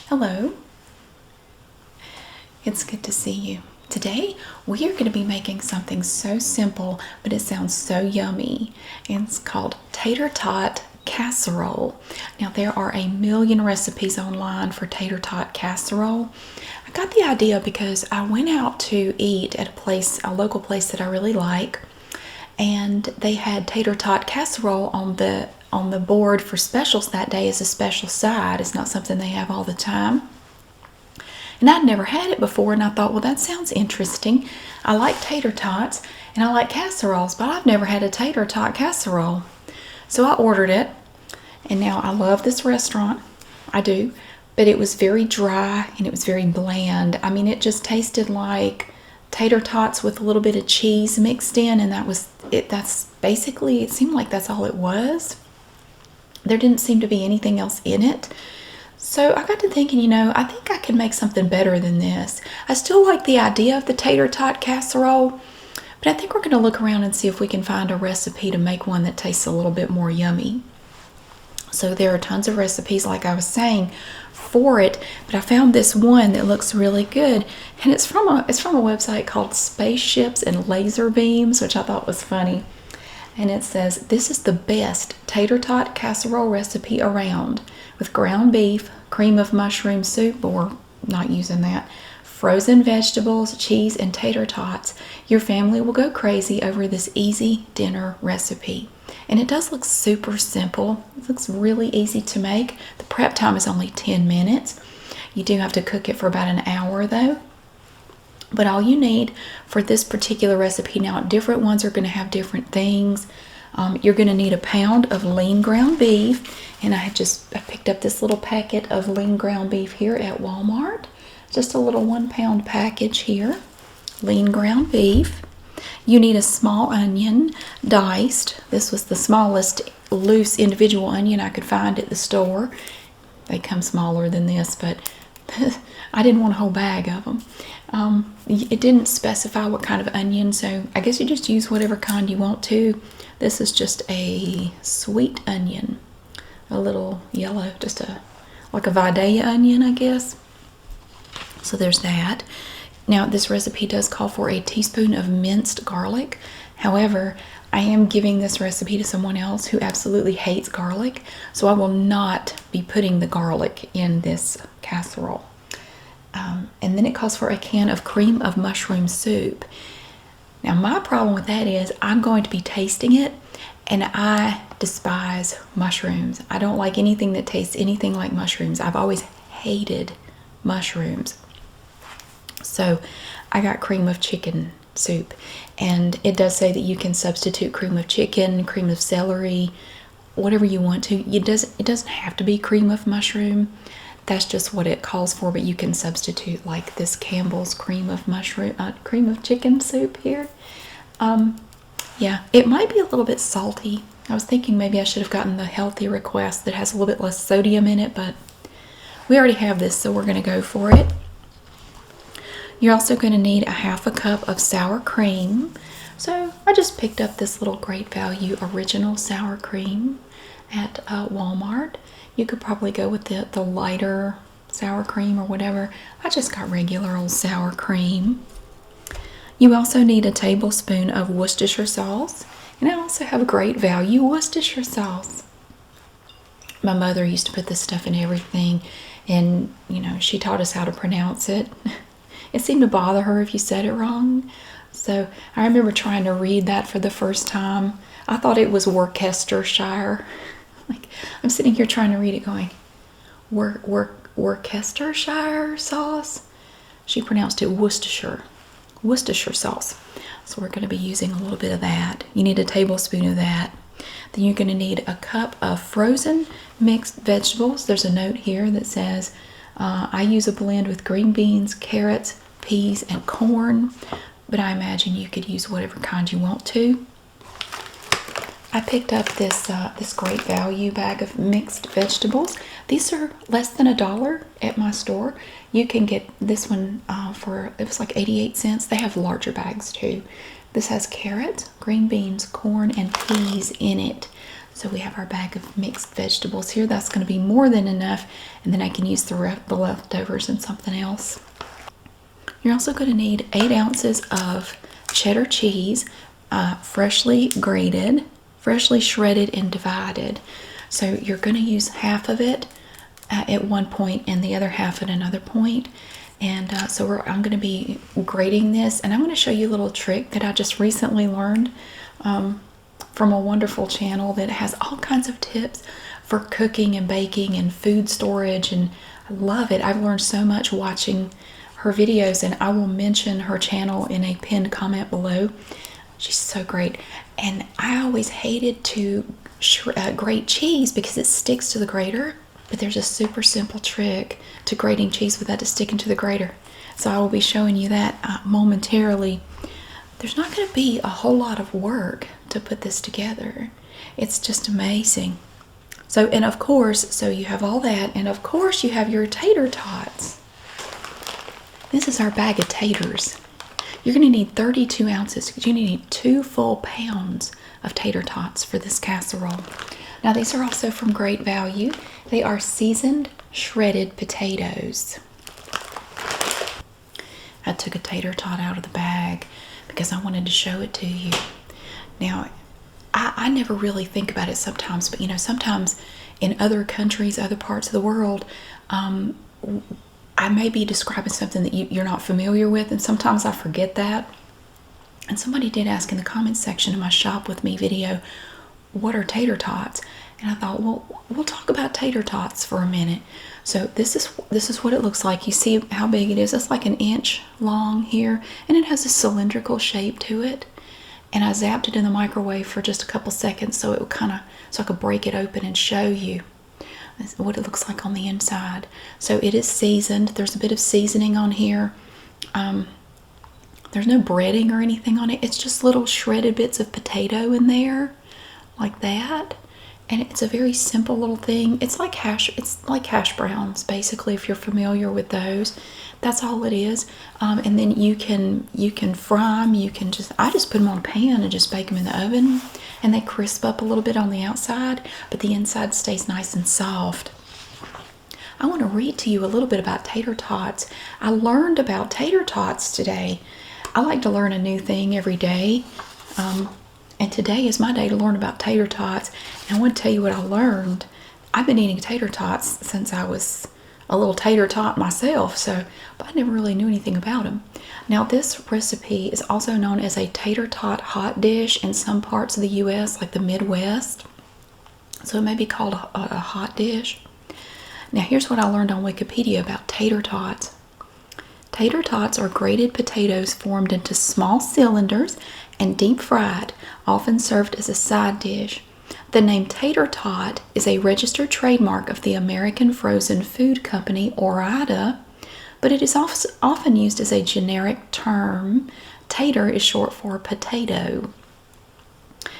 Hello. It's good to see you. Today we are going to be making something so simple, but it sounds so yummy. And it's called Tater Tot Casserole. Now there are a million recipes online for Tater Tot Casserole. I got the idea because I went out to eat at a local place that I really like, and they had Tater Tot Casserole on the board for specials that day as a special side. It's not something they have all the time. And I'd never had it before, and I thought, well, that sounds interesting. I like tater tots, and I like casseroles, but I've never had a tater tot casserole. So I ordered it, and now I love this restaurant. I do. But it was very dry, and it was very bland. I mean, it just tasted like tater tots with a little bit of cheese mixed in, and that was it. That's basically, it seemed like that's all it was. There didn't seem to be anything else in it. So I got to thinking, I think I can make something better than this. I still like the idea of the tater tot casserole, but I think we're going to look around and see if we can find a recipe to make one that tastes a little bit more yummy. So there are tons of recipes, like I was saying, for it, but I found this one that looks really good, and it's from a website called Spaceships and Laser Beams, which I thought was funny. And it says, this is the best tater tot casserole recipe around, with ground beef, cream of mushroom soup, but we're not using that, frozen vegetables, cheese, and tater tots. Your family will go crazy over this easy dinner recipe. And it does look super simple. It looks really easy to make. The prep time is only 10 minutes. You do have to cook it for about an hour though. But all you need for this particular recipe, now different ones are going to have different things. You're going to need a pound of lean ground beef, and I picked up this little packet of lean ground beef here at Walmart. Just a little 1 pound package here, lean ground beef. You need a small onion, diced. This was the smallest loose individual onion I could find at the store. They come smaller than this, but I didn't want a whole bag of them. It didn't specify what kind of onion, so I guess you just use whatever kind you want to. This is just a sweet onion, a little yellow, like a Vidalia onion, I guess. So there's that. Now this recipe does call for a teaspoon of minced garlic. However, I am giving this recipe to someone else who absolutely hates garlic, so I will not be putting the garlic in this casserole. And then it calls for a can of cream of mushroom soup. Now my problem with that is I'm going to be tasting it, and I despise mushrooms. I don't like anything that tastes anything like mushrooms. I've always hated mushrooms. So I got cream of chicken soup, and it does say that you can substitute cream of chicken, cream of celery, whatever you want to. It doesn't have to be cream of mushroom. That's just what it calls for, but you can substitute like this Campbell's cream of chicken soup here. Yeah, it might be a little bit salty. I was thinking maybe I should have gotten the healthy request that has a little bit less sodium in it, but we already have this, so we're going to go for it. You're also going to need a half a cup of sour cream. So I just picked up this little Great Value original sour cream at Walmart. You could probably go with the lighter sour cream or whatever. I just got regular old sour cream. You also need a tablespoon of Worcestershire sauce. And I also have Great Value Worcestershire sauce. My mother used to put this stuff in everything, and she taught us how to pronounce it. It seemed to bother her if you said it wrong. So I remember trying to read that for the first time. I thought it was Worcestershire. Like, I'm sitting here trying to read it going, Worcestershire sauce? She pronounced it Worcestershire sauce. So we're going to be using a little bit of that. You need a tablespoon of that. Then you're going to need a cup of frozen mixed vegetables. There's a note here that says, I use a blend with green beans, carrots, peas, and corn, but I imagine you could use whatever kind you want to. I picked up this Great Value bag of mixed vegetables. These are less than $1 at my store. You can get this one it was like 88 cents. They have larger bags too. This has carrots, green beans, corn, and peas in it. So we have our bag of mixed vegetables here. That's going to be more than enough, and then I can use the leftovers in something else. You're also going to need 8 ounces of cheddar cheese, freshly grated, freshly shredded and divided. So you're going to use half of it at one point and the other half at another point. And so I'm going to be grating this, and I'm going to show you a little trick that I just recently learned from a wonderful channel that has all kinds of tips for cooking and baking and food storage, and I love it. I've learned so much watching her videos, and I will mention her channel in a pinned comment below. She's so great. And I always hated to grate cheese because it sticks to the grater, but there's a super simple trick to grating cheese without it sticking to the grater. So I will be showing you that momentarily. There's not going to be a whole lot of work to put this together. It's just amazing. So, and of course, so you have all that, and of course you have your tater tots. This is our bag of taters. You're going to need 32 ounces because you need 2 full pounds of tater tots for this casserole. Now these are also from great value. They are seasoned shredded potatoes. I took a tater tot out of the bag because I wanted to show it to you. Now, I never really think about it sometimes, but you know, sometimes in other countries, other parts of the world, I may be describing something that you're not familiar with, and sometimes I forget that. And somebody did ask in the comments section of my Shop With Me video, what are tater tots? And I thought, well, we'll talk about tater tots for a minute. So this is what it looks like. You see how big it is? It's like 1 inch long here, and it has a cylindrical shape to it. And I zapped it in the microwave for just a couple seconds so it would so I could break it open and show you what it looks like on the inside. So it is seasoned. There's a bit of seasoning on here. There's no breading or anything on it. It's just little shredded bits of potato in there, like that. And it's a very simple little thing. It's like hash browns, basically, if you're familiar with those. That's all it is. And then you can fry them. I just put them on a pan and just bake them in the oven, and they crisp up a little bit on the outside, but the inside stays nice and soft. I want to read to you a little bit about tater tots. I learned about tater tots today. I like to learn a new thing every day. And today is my day to learn about tater tots. And I want to tell you what I learned. I've been eating tater tots since I was a little tater tot myself, but I never really knew anything about them. Now this recipe is also known as a tater tot hot dish in some parts of the U.S., like the Midwest. So it may be called a hot dish. Now here's what I learned on Wikipedia about tater tots. Tater tots are grated potatoes formed into small cylinders and deep fried, often served as a side dish. The name tater tot is a registered trademark of the American frozen food company Ore-Ida, but it is often used as a generic term. Tater is short for potato.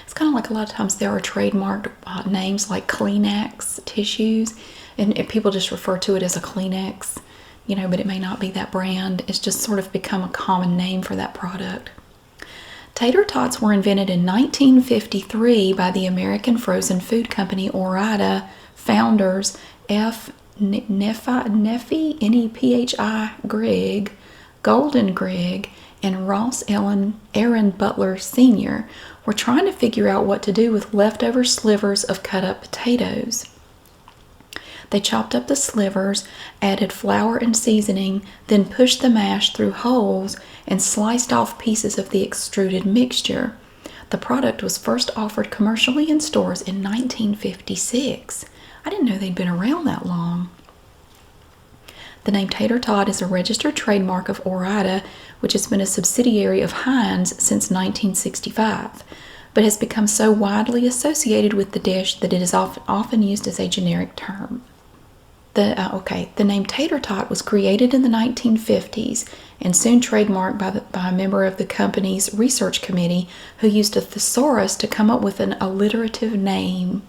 It's kind of like a lot of times there are trademarked names like Kleenex tissues, and people just refer to it as a Kleenex, you know, but it may not be that brand. It's just sort of become a common name for that product. Tater tots were invented in 1953 by the American frozen food company Ore-Ida founders F. Nephi Grigg, Golden Grigg, and Ross Aaron Butler Sr. were trying to figure out what to do with leftover slivers of cut up potatoes. They chopped up the slivers, added flour and seasoning, then pushed the mash through holes and sliced off pieces of the extruded mixture. The product was first offered commercially in stores in 1956. I didn't know they'd been around that long. The name tater tot is a registered trademark of Ore-Ida, which has been a subsidiary of Heinz since 1965, but has become so widely associated with the dish that it is often used as a generic term. The name tater tot was created in the 1950s and soon trademarked by a member of the company's research committee who used a thesaurus to come up with an alliterative name.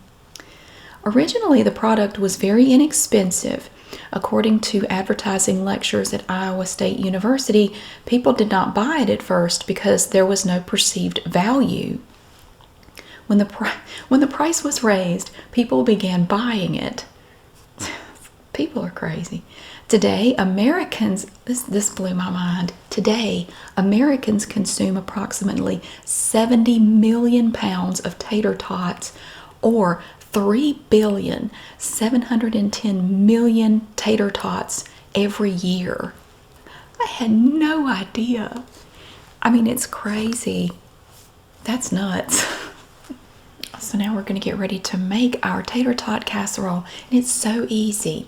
Originally, the product was very inexpensive. According to advertising lectures at Iowa State University, people did not buy it at first because there was no perceived value. when the price was raised, people began buying it. People are crazy. Today, Americans, this blew my mind. Today, Americans consume approximately 70 million pounds of tater tots, or 3,710,000,000 tater tots every year. I had no idea. I mean, it's crazy. That's nuts. So now we're going to get ready to make our tater tot casserole, and it's so easy.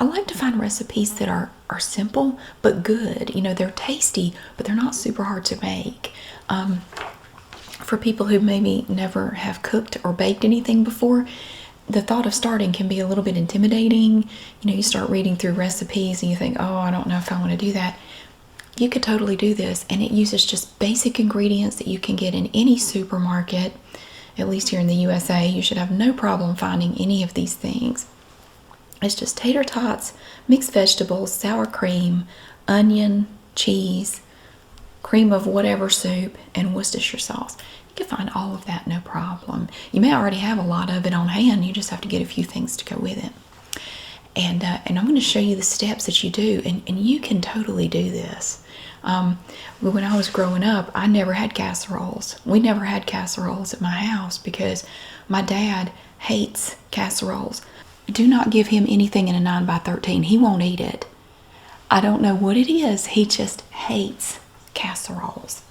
I like to find recipes that are simple but good. You know, they're tasty, but they're not super hard to make. For people who maybe never have cooked or baked anything before, the thought of starting can be a little bit intimidating. You know, you start reading through recipes and you think, oh, I don't know if I want to do that. You could totally do this, and it uses just basic ingredients that you can get in any supermarket. At least here in the USA, you should have no problem finding any of these things. It's just tater tots, mixed vegetables, sour cream, onion, cheese, cream of whatever soup, and Worcestershire sauce. You can find all of that no problem. You may already have a lot of it on hand. You just have to get a few things to go with it. And I'm going to show you the steps that you do, and you can totally do this. When I was growing up, I never had casseroles. We never had casseroles at my house because my dad hates casseroles. Do not give him anything in a 9x13. He won't eat it. I don't know what it is. He just hates casseroles.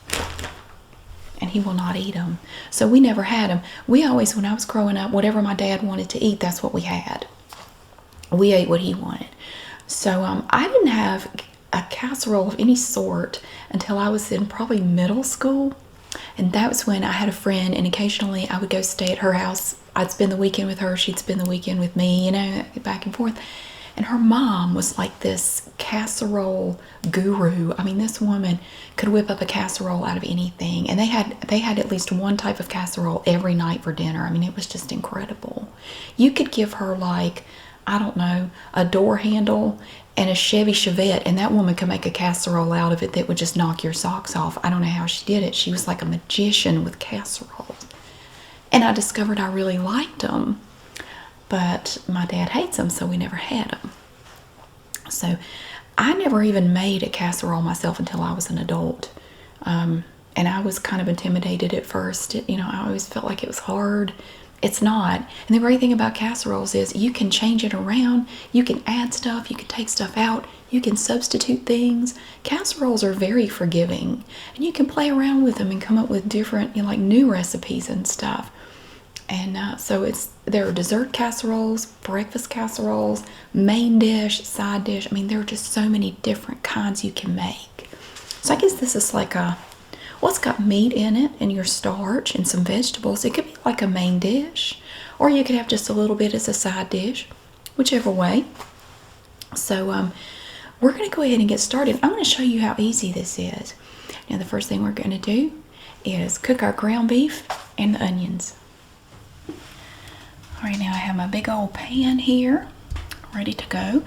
And he will not eat them. So we never had them. We always, when I was growing up, whatever my dad wanted to eat, that's what we had. We ate what he wanted. So I didn't have a casserole of any sort until I was in probably middle school. And that was when I had a friend, and occasionally I would go stay at her house. I'd spend the weekend with her, she'd spend the weekend with me, you know, back and forth. And her mom was like this casserole guru. I mean, this woman could whip up a casserole out of anything. And they had at least one type of casserole every night for dinner. I mean, it was just incredible. You could give her, like, I don't know, a door handle and a Chevy Chevette, and that woman could make a casserole out of it that would just knock your socks off. I don't know how she did it. She was like a magician with casseroles. And I discovered I really liked them. But my dad hates them, so we never had them. So I never even made a casserole myself until I was an adult. And I was kind of intimidated at first. You know, I always felt like it was hard. It's not. And the great thing about casseroles is you can change it around. You can add stuff. You can take stuff out. You can substitute things. Casseroles are very forgiving. And you can play around with them and come up with different, you know, like new recipes and stuff. And so there are dessert casseroles, breakfast casseroles, main dish, side dish. I mean, there are just so many different kinds you can make. So I guess this is like it's got meat in it and your starch and some vegetables. It could be like a main dish, or you could have just a little bit as a side dish, whichever way. So we're going to go ahead and get started. I'm going to show you how easy this is. Now, the first thing we're going to do is cook our ground beef and the onions. All right, now I have my big old pan here, ready to go,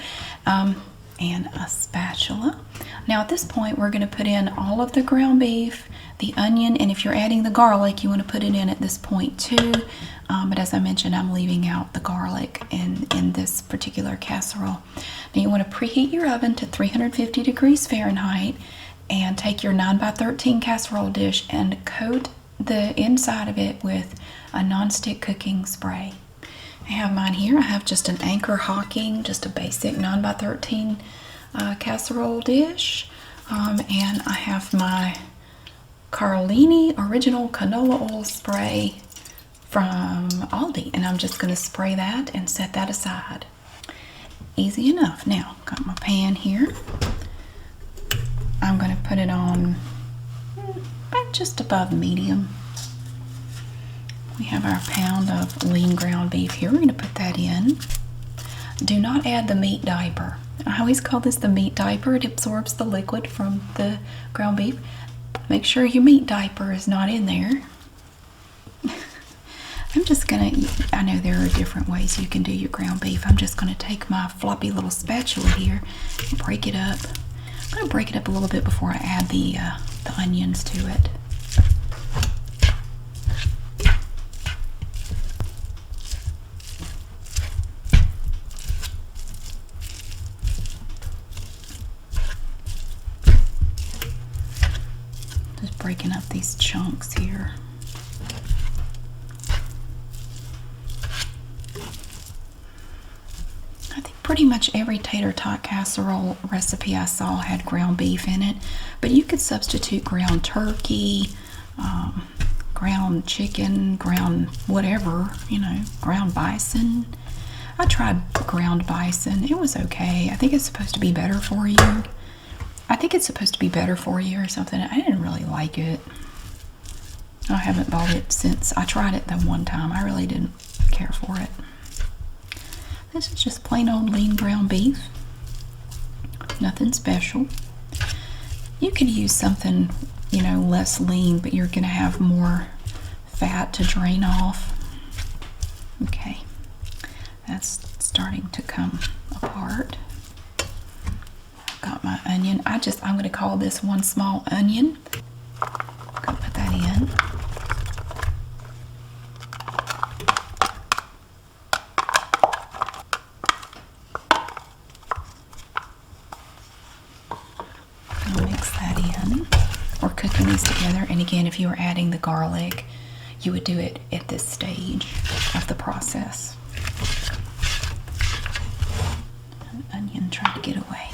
and a spatula. Now at this point, we're going to put in all of the ground beef, the onion, and if you're adding the garlic, you want to put it in at this point too. But as I mentioned, I'm leaving out the garlic in this particular casserole. Now you want to preheat your oven to 350 degrees Fahrenheit and take your 9x13 casserole dish and coat the inside of it with a nonstick cooking spray. I have mine here. I have just an Anchor Hocking, just a basic 9x13 casserole dish. And I have my Carlini Original Canola Oil Spray from Aldi. And I'm just going to spray that and set that aside. Easy enough. Now, got my pan here. I'm going to put it on about just above medium. We have our pound of lean ground beef here. We're going to put that in. Do not add the meat diaper. I always call this the meat diaper. It absorbs the liquid from the ground beef. Make sure your meat diaper is not in there. I'm just going to, I know there are different ways you can do your ground beef. I'm just going to take my floppy little spatula here and break it up. I'm going to break it up a little bit before I add the onions to it. breaking up these chunks here. I think pretty much every tater tot casserole recipe I saw had ground beef in it, but you could substitute ground turkey, ground chicken, ground whatever, you know, ground bison. I tried ground bison. It was okay. I think it's supposed to be better for you. I think it's supposed to be better for you or something. I didn't really like it. I haven't bought it since I tried it that one time. I really didn't care for it. This is just plain old lean ground beef. Nothing special. You could use something, you know, less lean, but you're going to have more fat to drain off. Okay, that's starting to come apart. I've got my onion. I'm going to call this one small onion. I'm going to put that in. We're cooking these together, and again, if you were adding the garlic, you would do it at this stage of the process. An onion tried to get away.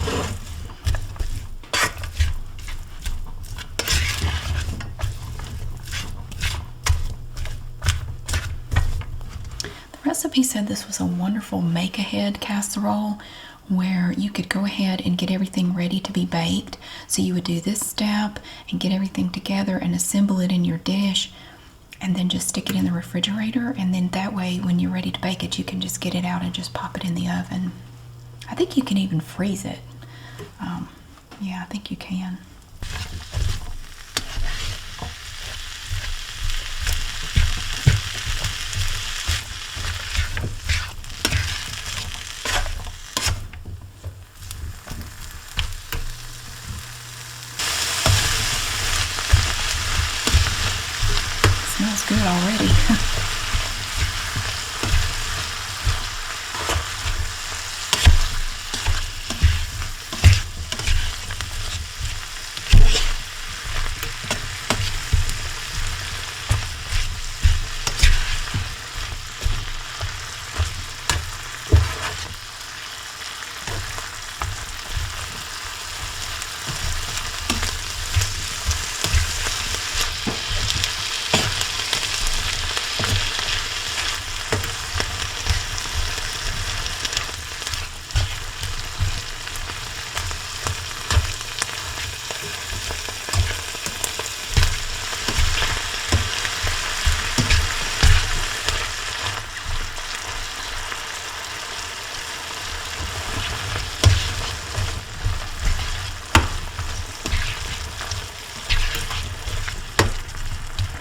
The recipe said this was a wonderful make-ahead casserole where you could go ahead and get everything ready to be baked. So you would do this step and get everything together and assemble it in your dish, and then just stick it in the refrigerator, and then that way when you're ready to bake it, you can just get it out and just pop it in the oven. I think you can even freeze it. Yeah, I think you can. Smells good already.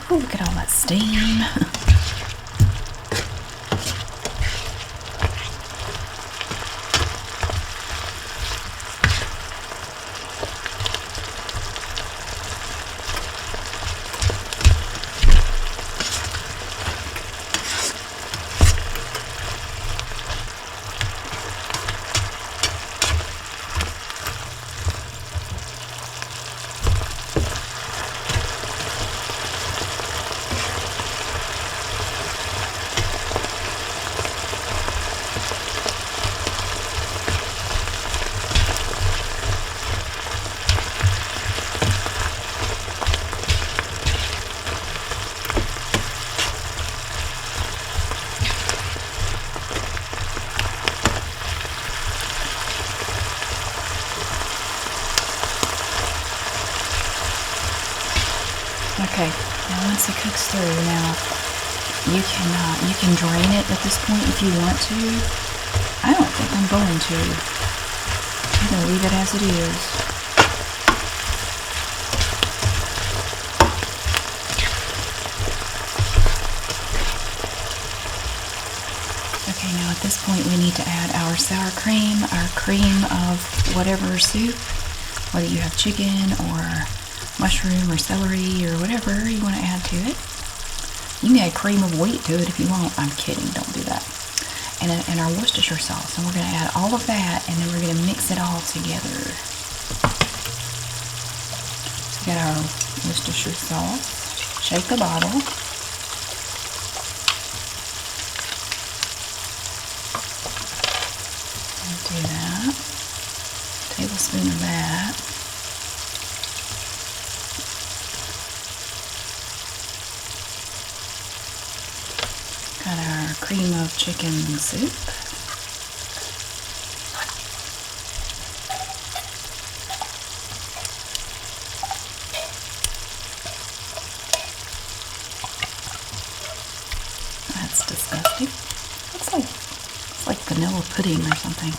Oh, look at all that steam. Okay, now once it cooks through, now you can drain it at this point if you want to. I don't think I'm going to. I'm going to leave it as it is. Okay, now at this point we need to add our sour cream, our cream of whatever soup, whether you have chicken or mushroom or celery or whatever you want to add to it. You can add cream of wheat to it if you want. I'm kidding, don't do that. And our Worcestershire sauce, and we're going to add all of that, and then we're going to mix it all together. So Get our Worcestershire sauce. Shake the bottle. Do that. Tablespoon of that. Got our cream of chicken soup. That's disgusting. It's like vanilla pudding or something.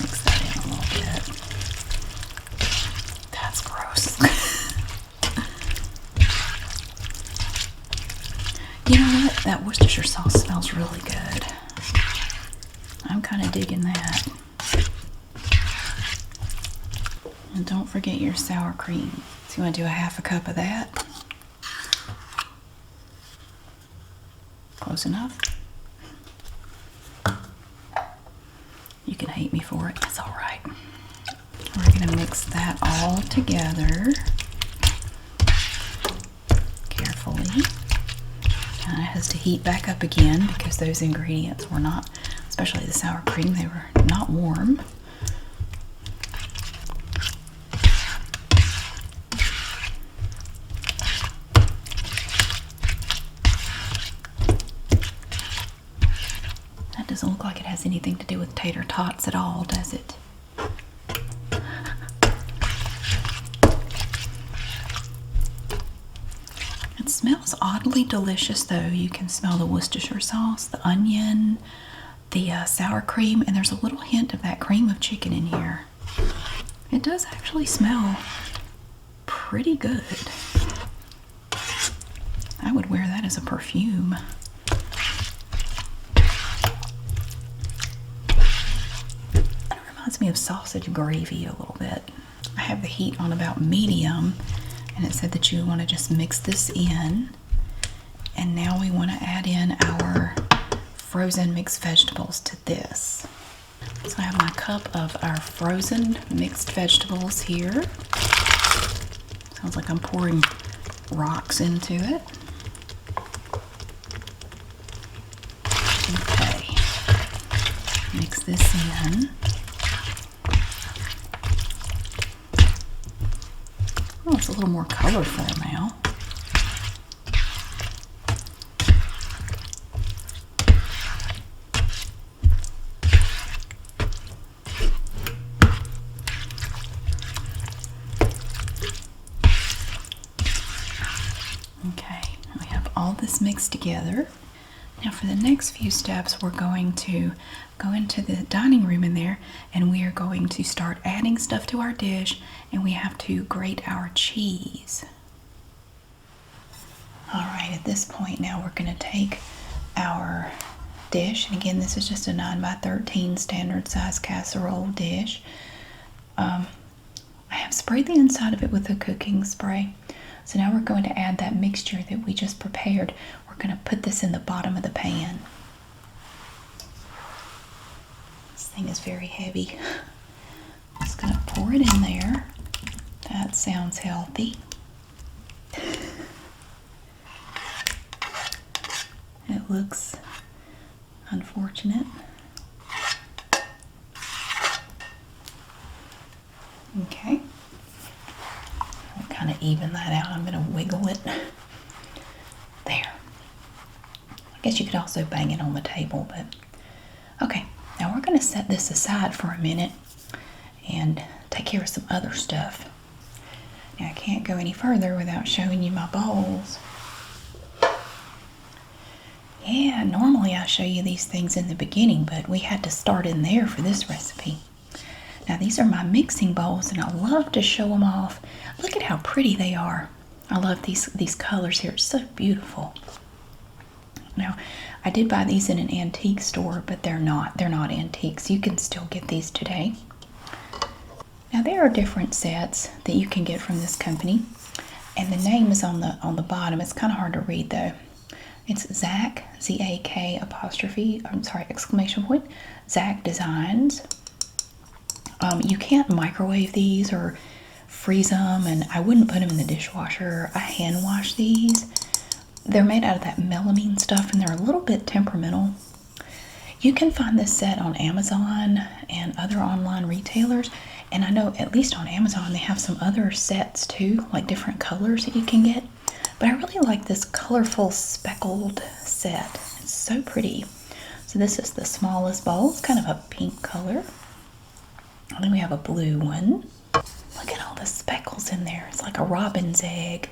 Mix that in a little bit. That's gross. You know what? That Worcestershire sauce smells really good. I'm kind of digging that. And don't forget your sour cream. So you want to do a half a cup of that? Close enough. You can hate me for it. It's all right. We're going to mix that all together carefully. And it has to heat back up again because those ingredients were not, especially the sour cream, they were not warm. That doesn't look like it has anything to do with tater tots at all, does it? It smells oddly delicious though. You can smell the Worcestershire sauce, the onion, the sour cream, and there's a little hint of that cream of chicken in here. It does actually smell pretty good. I would wear that as a perfume. It reminds me of sausage gravy a little bit. I have the heat on about medium, and it said that you want to just mix this in. And now we want to add in our frozen mixed vegetables to this. So I have my cup of our frozen mixed vegetables here. Sounds like I'm pouring rocks into it. Okay, mix this in. Oh, it's a little more colorful now. Okay, we have all this mixed together. Now for the next few steps, we're going to go into the dining room in there, and we are going to start adding stuff to our dish, and we have to grate our cheese. All right, at this point now we're going to take our dish, and again this is just a 9 by 13 standard size casserole dish. I have sprayed the inside of it with a cooking spray. So now we're going to add that mixture that we just prepared. We're going to put this in the bottom of the pan. This thing is very heavy. I'm just going to pour it in there. That sounds healthy. It looks unfortunate. Okay. I'll kind of even that out. I'm going to wiggle it. There. I guess you could also bang it on the table, but okay. Now we're going to set this aside for a minute and take care of some other stuff. Now I can't go any further without showing you my bowls. Yeah, normally I show you these things in the beginning, but we had to start in there for this recipe. Now these are my mixing bowls, and I love to show them off. Look at how pretty they are. I love these colors here. It's so beautiful. Now, I did buy these in an antique store, but they're not antiques. You can still get these today. Now there are different sets that you can get from this company, and the name is on the bottom. It's kind of hard to read though. It's Zak, Z-A-K apostrophe, I'm sorry, exclamation point, Zak Designs. You can't microwave these or freeze them, and I wouldn't put them in the dishwasher. I hand wash these. They're made out of that melamine stuff, and they're a little bit temperamental. You can find this set on Amazon and other online retailers, and I know at least on Amazon they have some other sets too, like different colors that you can get. But I really like this colorful speckled set. It's so pretty. So this is the smallest bowl. It's kind of a pink color. And then we have a blue one. Look at all the speckles in there. It's like a robin's egg.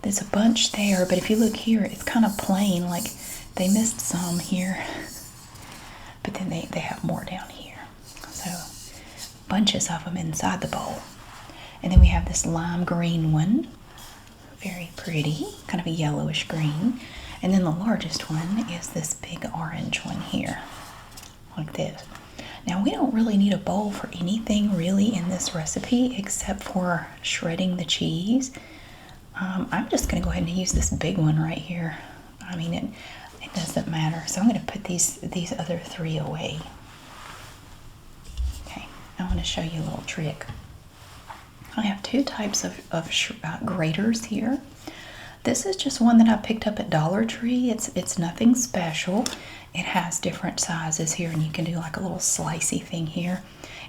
There's a bunch there, but if you look here, it's kind of plain, like they missed some here. But then they have more down here. So bunches of them inside the bowl. And then we have this lime green one. Very pretty, kind of a yellowish green. And then the largest one is this big orange one here, like this. Now we don't really need a bowl for anything really in this recipe except for shredding the cheese. I'm just going to go ahead and use this big one right here. I mean, it doesn't matter. So I'm going to put these other three away. Okay, I want to show you a little trick. I have two types of graters here. This is just one that I picked up at Dollar Tree. It's nothing special. It has different sizes here, and you can do like a little slicey thing here.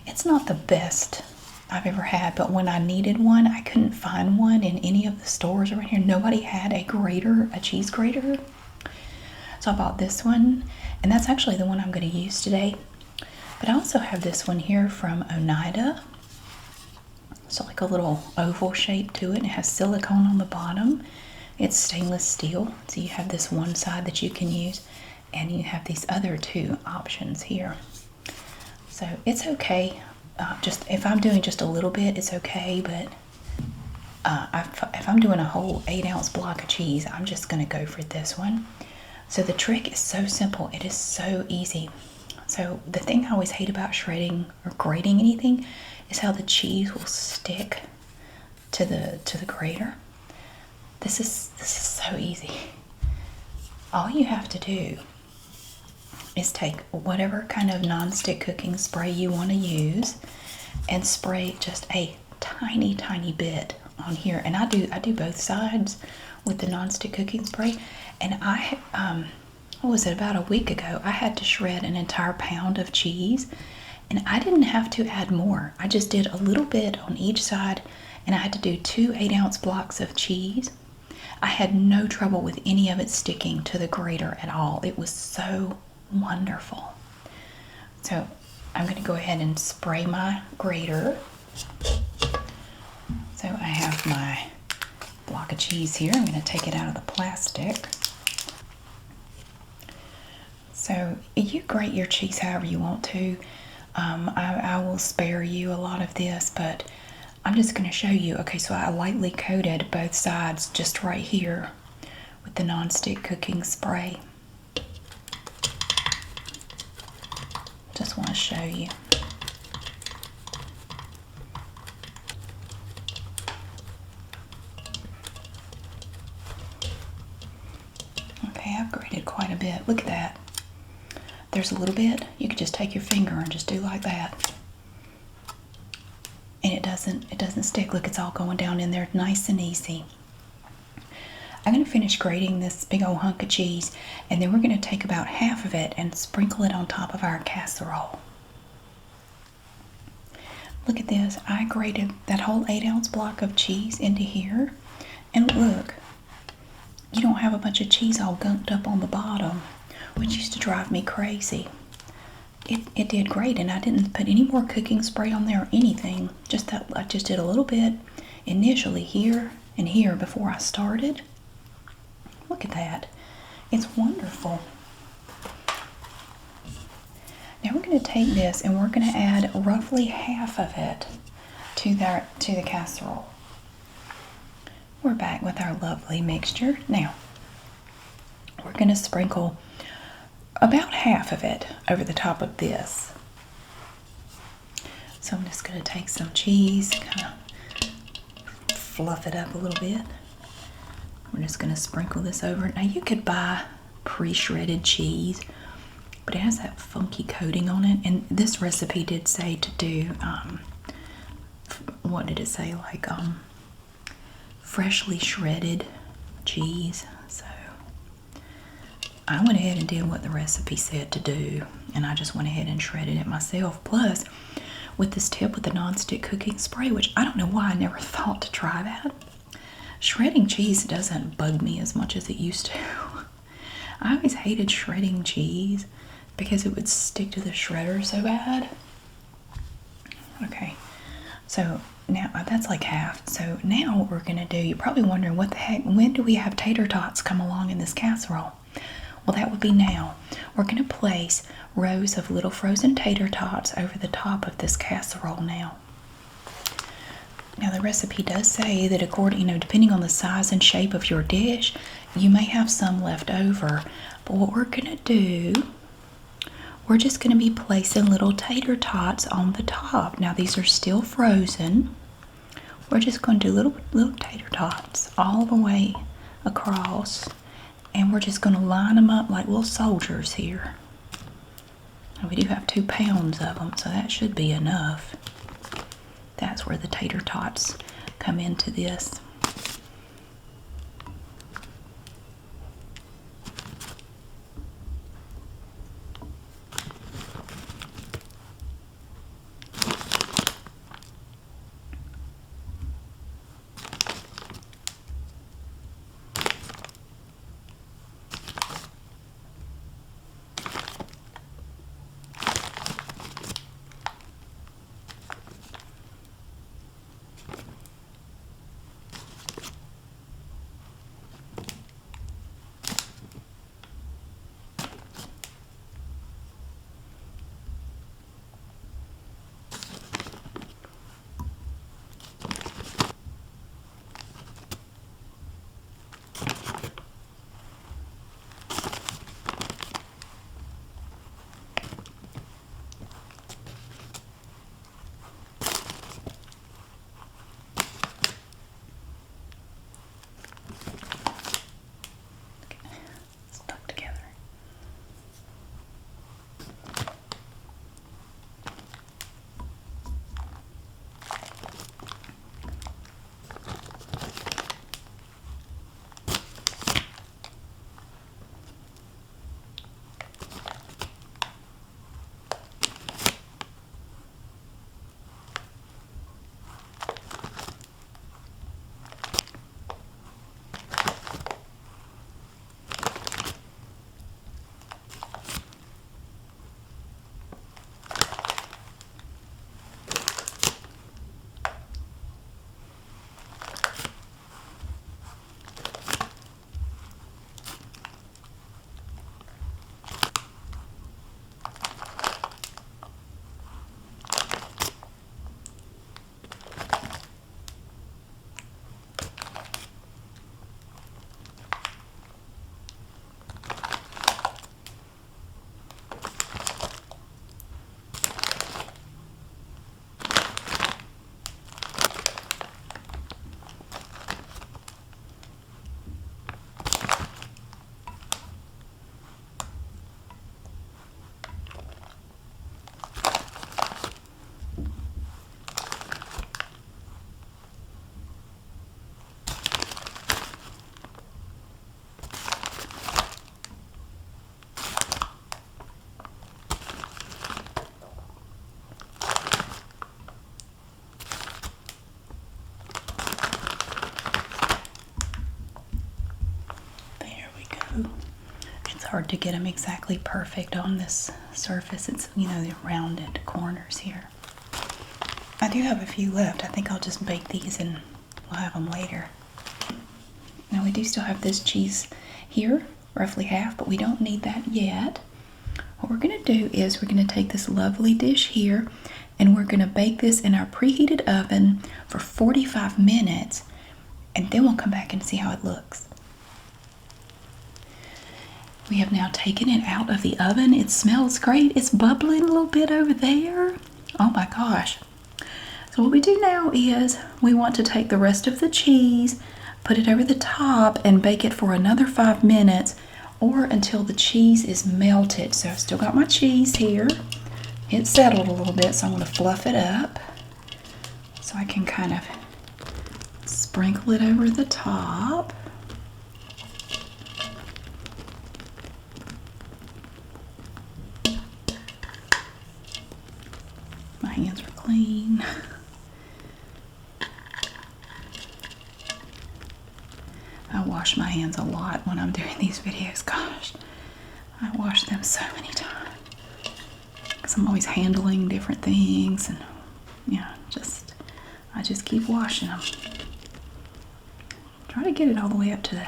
It's not the best I've ever had, but when I needed one, I couldn't find one in any of the stores around here. Nobody had a grater, a cheese grater. So I bought this one, and that's actually the one I'm going to use today. But I also have this one here from Oneida. So like a little oval shape to it, and it has silicone on the bottom. It's stainless steel, so you have this one side that you can use, and you have these other two options here. So it's okay. Just if I'm doing just a little bit, it's okay, but if I'm doing a whole 8-ounce block of cheese, I'm just going to go for this one. So the trick is so simple. It is so easy. So the thing I always hate about shredding or grating anything is how the cheese will stick to the grater. This is so easy. All you have to do is take whatever kind of non-stick cooking spray you want to use and spray just a tiny bit on here. And I do both sides with the non-stick cooking spray. And what was it, about a week ago, I had to shred an entire pound of cheese, and I didn't have to add more. I just did a little bit on each side, and I had to do 2 8-ounce blocks of cheese. I had no trouble with any of it sticking to the grater at all. It was so wonderful. So I'm going to go ahead and spray my grater. So I have my block of cheese here. I'm going to take it out of the plastic. So you grate your cheese however you want to. I will spare you a lot of this, but I'm just going to show you. Okay, so I lightly coated both sides just right here with the non-stick cooking spray. Just want to show you. Okay, I've grated quite a bit. Look at that. There's a little bit. You could just take your finger and just do like that. And it doesn't stick. Look, it's all going down in there nice and easy. I'm going to finish grating this big old hunk of cheese, and then we're going to take about half of it and sprinkle it on top of our casserole. Look at this. I grated that whole 8-ounce block of cheese into here, and look, you don't have a bunch of cheese all gunked up on the bottom, which used to drive me crazy. It did great, and I didn't put any more cooking spray on there or anything. Just that I just did a little bit initially here and here before I started. Look at that. It's wonderful. Now we're going to take this and we're going to add roughly half of it to the casserole. We're back with our lovely mixture. Now we're going to sprinkle about half of it over the top of this. So I'm just going to take some cheese, kind of fluff it up a little bit. We're just going to sprinkle this over. Now you could buy pre-shredded cheese, but it has that funky coating on it. And this recipe did say to do, what did it say? Like freshly shredded cheese. So I went ahead and did what the recipe said to do, and I just went ahead and shredded it myself. Plus, with this tip with the non-stick cooking spray, which I don't know why I never thought to try that. Shredding cheese doesn't bug me as much as it used to. I always hated shredding cheese because it would stick to the shredder so bad. Okay, so now that's like half. So now what we're gonna do, you're probably wondering, what the heck, when do we have tater tots come along in this casserole? Well, that would be now. We're gonna place rows of little frozen tater tots over the top of this casserole now. Now the recipe does say that depending on the size and shape of your dish, you may have some left over. But what we're gonna do, we're just gonna be placing little tater tots on the top. Now these are still frozen. We're just gonna do little tater tots all the way across, and we're just gonna line them up like little soldiers here. And we do have 2 pounds of them, so that should be enough. That's where the tater tots come into this. It's hard to get them exactly perfect on this surface. It's, the rounded corners here. I do have a few left. I think I'll just bake these and we'll have them later. Now we do still have this cheese here, roughly half, but we don't need that yet. What we're going to do is we're going to take this lovely dish here and we're going to bake this in our preheated oven for 45 minutes, and then we'll come back and see how it looks. We have now taken it out of the oven. It smells great. It's bubbling a little bit over there. Oh my gosh. So what we do now is we want to take the rest of the cheese, put it over the top, and bake it for another 5 minutes or until the cheese is melted. So I've still got my cheese here. It's settled a little bit, so I'm going to fluff it up so I can kind of sprinkle it over the top. My hands are clean. I wash my hands a lot when I'm doing these videos. Gosh, I wash them so many times because I'm always handling different things, and yeah, I just keep washing them. Try to get it all the way up to the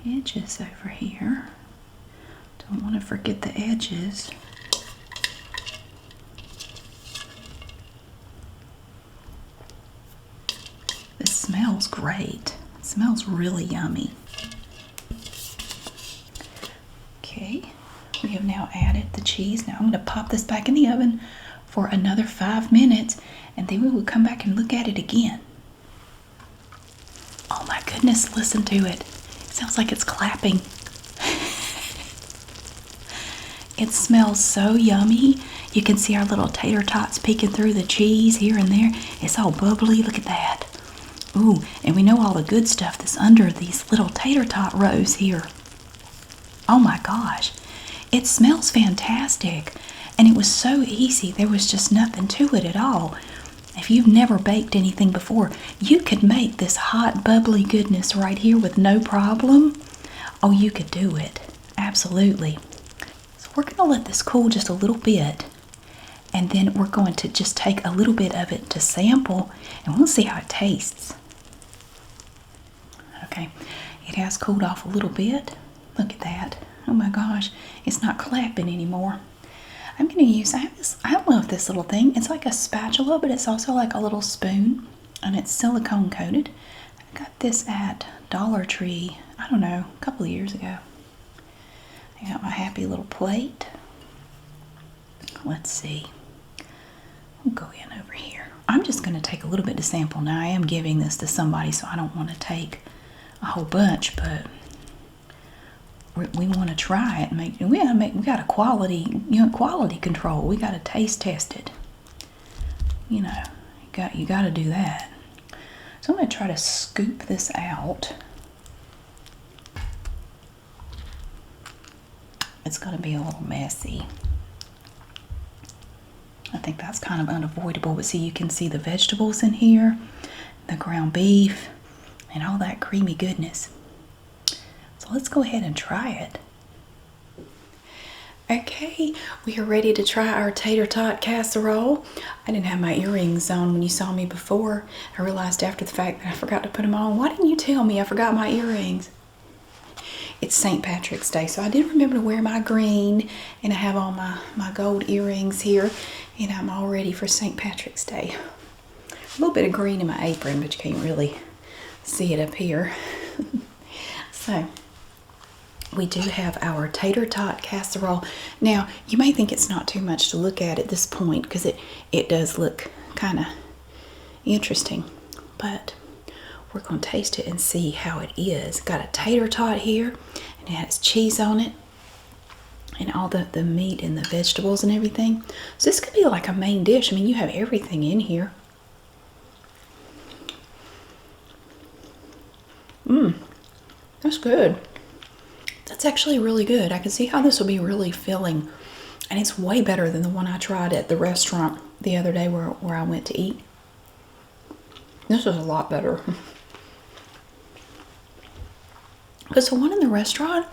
edges over here. Don't want to forget the edges. This smells great. It smells really yummy. Okay, we have now added the cheese. Now I'm going to pop this back in the oven for another 5 minutes, and then we will come back and look at it again. Oh my goodness, listen to it. It sounds like it's clapping. It smells so yummy. You can see our little tater tots peeking through the cheese here and there. It's all bubbly. Look at that. Ooh, and we know all the good stuff that's under these little tater tot rows here. Oh my gosh. It smells fantastic. And it was so easy. There was just nothing to it at all. If you've never baked anything before, you could make this hot, bubbly goodness right here with no problem. Oh, you could do it. Absolutely. So we're going to let this cool just a little bit. And then we're going to just take a little bit of it to sample, and we'll see how it tastes. Okay, it has cooled off a little bit. Look at that. Oh my gosh, it's not clapping anymore. I'm going to use, I love this little thing. It's like a spatula, but it's also like a little spoon, and it's silicone coated. I got this at Dollar Tree, I don't know, a couple of years ago. I got my happy little plate. Let's see. We'll go in over here. I'm just going to take a little bit to sample. Now I am giving this to somebody, so I don't want to take a whole bunch, but we want to try it. We got a quality, quality control. We got to taste test it. You got to do that. So I'm going to try to scoop this out. It's going to be a little messy. I think that's kind of unavoidable, but see, you can see the vegetables in here, the ground beef, and all that creamy goodness. So let's go ahead and try it. Okay, we are ready to try our tater tot casserole. I didn't have my earrings on when you saw me before. I realized after the fact that I forgot to put them on. Why didn't you tell me I forgot my earrings? It's St. Patrick's Day, so I did remember to wear my green, and I have all my gold earrings here, and I'm all ready for St. Patrick's Day. A little bit of green in my apron, but you can't really see it up here. So, we do have our tater tot casserole. Now, you may think it's not too much to look at this point, because it does look kind of interesting, but we're going to taste it and see how it is. Got a tater tot here, and it has cheese on it, and all the meat and the vegetables and everything. So this could be like a main dish. I mean, you have everything in here. That's good. That's actually really good. I can see how this will be really filling, and it's way better than the one I tried at the restaurant the other day where I went to eat. This was a lot better. Because the one in the restaurant,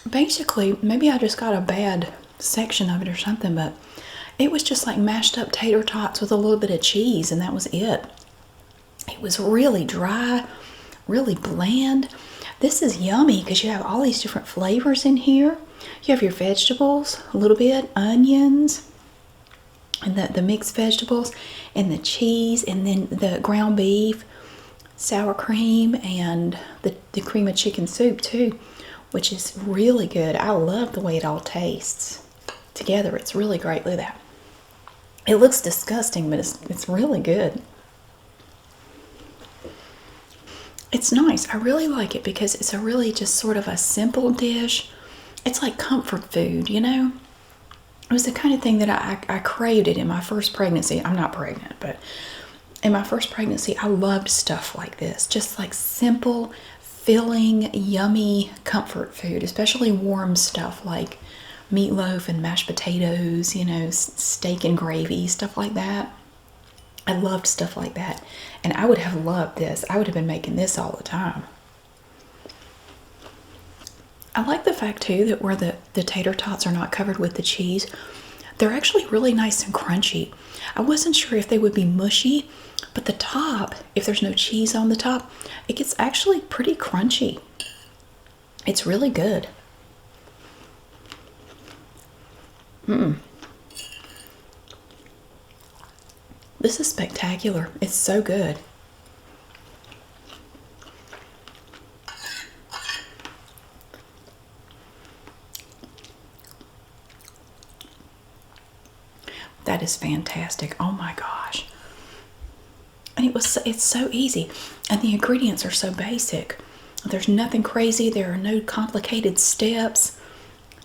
basically, maybe I just got a bad section of it or something, but it was just like mashed up tater tots with a little bit of cheese, and that was it. It was really dry, really bland. This is yummy because you have all these different flavors in here. You have your vegetables, a little bit, onions, and the mixed vegetables, and the cheese, and then the ground beef, sour cream, and the cream of chicken soup too, which is really good. I love the way it all tastes together. It's really great. Look at that. It looks disgusting, but it's really good. It's nice. I really like it because it's a really just sort of a simple dish. It's like comfort food, you know? It was the kind of thing that I craved it in my first pregnancy. I'm not pregnant, but in my first pregnancy, I loved stuff like this. Just like simple, filling, yummy comfort food, especially warm stuff like meatloaf and mashed potatoes, you know, steak and gravy, stuff like that. I loved stuff like that. And I would have loved this. I would have been making this all the time. I like the fact too that where the tater tots are not covered with the cheese, they're actually really nice and crunchy. I wasn't sure if they would be mushy, but the top, if there's no cheese on the top, it gets actually pretty crunchy. It's really good. This is spectacular. It's so good. That is fantastic. Oh my gosh. And it's so easy. And the ingredients are so basic. There's nothing crazy. There are no complicated steps.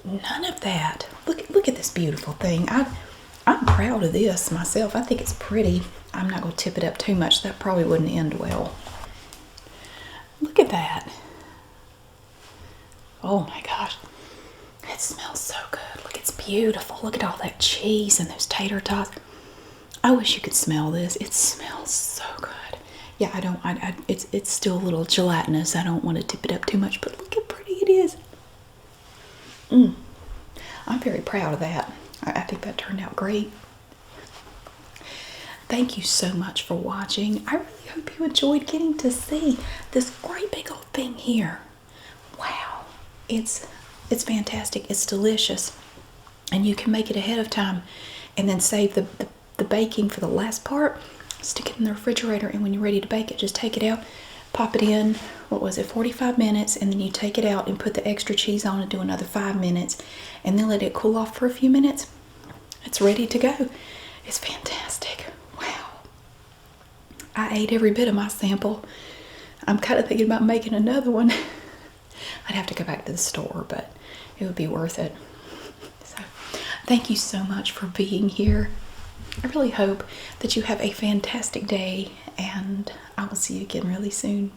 None of that. Look at this beautiful thing. I'm proud of this myself. I think it's pretty. I'm not going to tip it up too much. That probably wouldn't end well. Look at that. Oh my gosh. It smells so good. Look, it's beautiful. Look at all that cheese and those tater tots. I wish you could smell this. It smells so good. Yeah, it's still a little gelatinous. I don't want to tip it up too much, but look how pretty it is. I'm very proud of that. I think that turned out great. Thank you so much for watching. I really hope you enjoyed getting to see this great big old thing here. Wow. It's fantastic. It's delicious. And you can make it ahead of time and then save the baking for the last part. Stick it in the refrigerator, and when you're ready to bake it, just take it out, pop it in, 45 minutes, and then you take it out and put the extra cheese on and do another 5 minutes, and then let it cool off for a few minutes. It's ready to go. It's fantastic. Wow. I ate every bit of my sample. I'm kind of thinking about making another one. I'd have to go back to the store, but it would be worth it. So, thank you so much for being here. I really hope that you have a fantastic day, and I will see you again really soon.